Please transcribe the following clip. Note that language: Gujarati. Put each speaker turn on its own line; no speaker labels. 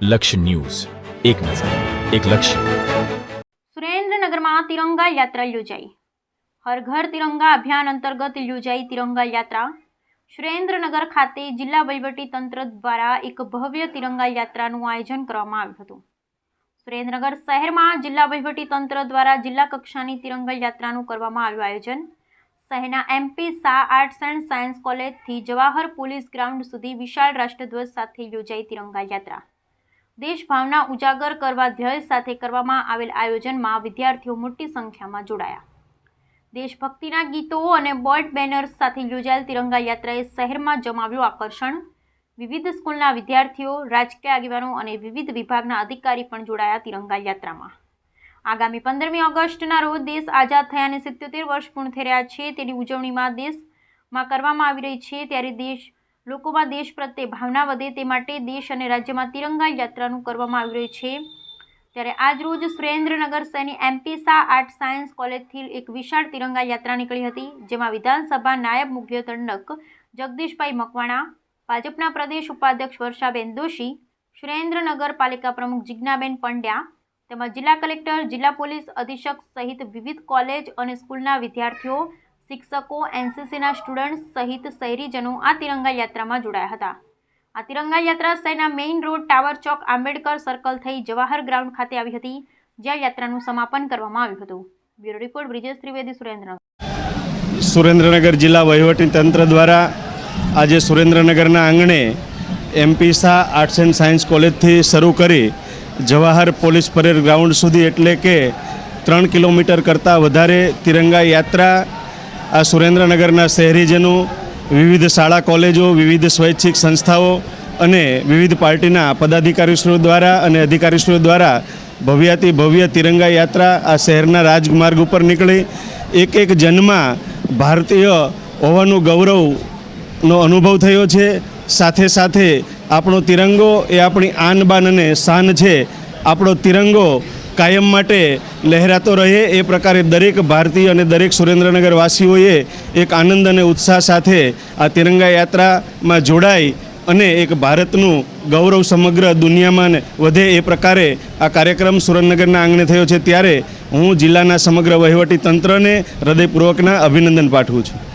લક્ષ્ય ન્યૂઝ, એક નજર, એક લક્ષ્ય.
સુરેન્દ્રનગરમાં તિરંગા યાત્રા યોજાઈ. હર ઘર તિરંગા અભિયાન અંતર્ગત યોજાઈ તિરંગા યાત્રા. સુરેન્દ્રનગર ખાતે જિલ્લા વહીવટી તંત્ર દ્વારા એક ભવ્ય તિરંગા યાત્રાનું આયોજન કરવામાં આવ્યું હતું. સુરેન્દ્રનગર શહેરમાં જિલ્લા વહીવટી તંત્ર દ્વારા જિલ્લા કક્ષાની તિરંગા યાત્રાનું કરવામાં આવ્યું આયોજન. શહેરના MP Shah arts and science કોલેજથી જવાહર પોલીસ ગ્રાઉન્ડ સુધી વિશાળ રાષ્ટ્રધ્વજ સાથે યોજાઈ તિરંગા યાત્રા. દેશભાવના ઉજાગર કરવા ધ્યેય સાથે કરવામાં આવેલ આયોજનમાં વિદ્યાર્થીઓ મોટી સંખ્યામાં જોડાયા. દેશભક્તિના ગીતો અને બોર્ડ બેનર્સ સાથે યોજાયેલ તિરંગા યાત્રાએ શહેરમાં જમાવ્યું આકર્ષણ. વિવિધ સ્કૂલના વિદ્યાર્થીઓ, રાજકીય આગેવાનો અને વિવિધ વિભાગના અધિકારી પણ જોડાયા તિરંગા યાત્રામાં. આગામી 15મી ઓગસ્ટના રોજ દેશ આઝાદ થયાને 77 વર્ષ પૂર્ણ થઈ રહ્યા છે. તેની ઉજવણીમાં દેશમાં કરવામાં આવી રહી છે. ત્યારે લોકોમાં દેશ પ્રત્યે ભાવના વધે તે માટે દેશ અને રાજ્યમાં તિરંગા યાત્રાનું કરવામાં આવી રહ્યું છે. ત્યારે આજ રોજ સુરેન્દ્રનગર શહેરની MP શાહ આર્ટ્સ સાયન્સ કોલેજથી એક વિશાળ તિરંગા યાત્રા નીકળી હતી, જેમાં વિધાનસભા નાયબ મુખ્ય દંડક જગદીશભાઈ મકવાણા, ભાજપના પ્રદેશ ઉપાધ્યક્ષ વર્ષાબેન દોશી, સુરેન્દ્રનગર પાલિકા પ્રમુખ જિજ્ઞાબેન પંડ્યા તેમજ જિલ્લા કલેક્ટર, જિલ્લા પોલીસ અધિક્ષક સહિત વિવિધ કોલેજ અને સ્કૂલના વિદ્યાર્થીઓ, શિક્ષકો, NCCના સ્ટુડન્ટ્સ સહિત શહેરીજનો આ તિરંગા યાત્રામાં જોડાયા હતા. આ તિરંગા યાત્રા શહેરના મેઇન રોડ, ટાવર ચોક, આંબેડકર સર્કલ થઈ જવાહર ગ્રાઉન્ડ ખાતે આવી હતી, જ્યાં યાત્રાનું સમાપન કરવામાં આવ્યું હતું. Bureau report Brijesh Trivedi, Surendranagar.
સુરેન્દ્રનગર જિલ્લા વહીવટી તંત્ર દ્વારા આજે સુરેન્દ્રનગરના આંગણે MP Shah arts and science કોલેજથી શરૂ કરી જવાહર પોલીસ પરેડ ગ્રાઉન્ડ સુધી, એટલે કે 3 કિલોમીટર કરતાં વધારે તિરંગા યાત્રા આ સુરેન્દ્રનગરના શહેરીજનો, વિવિધ શાળા કોલેજો, વિવિધ સ્વૈચ્છિક સંસ્થાઓ અને વિવિધ પાર્ટીના પદાધિકારીશ્રીઓ દ્વારા અને અધિકારીશ્રીઓ દ્વારા ભવ્યાતિ ભવ્ય તિરંગા યાત્રા આ શહેરના રાજમાર્ગ ઉપર નીકળી એક જન્મમાં ભારતીય હોવાનું ગૌરવનો અનુભવ થયો છે. સાથે સાથે આપણો તિરંગો એ આપણી આન બાન અને શાન છે. આપણો તિરંગો કાયમ માટે લહેરાતો રહે એ પ્રકારે દરેક ભારતીય અને દરેક સુરેન્દ્રનગર વાસીઓએ એક આનંદ અને ઉત્સાહ સાથે આ તિરંગા યાત્રામાં જોડાઈ અને એક ભારતનું ગૌરવ સમગ્ર દુનિયામાં વધે એ પ્રકારે આ કાર્યક્રમ સુરેન્દ્રનગરના આંગણે થયો છે. ત્યારે હું જિલ્લાના સમગ્ર વહીવટી તંત્રને હૃદયપૂર્વકના અભિનંદન પાઠવું છું.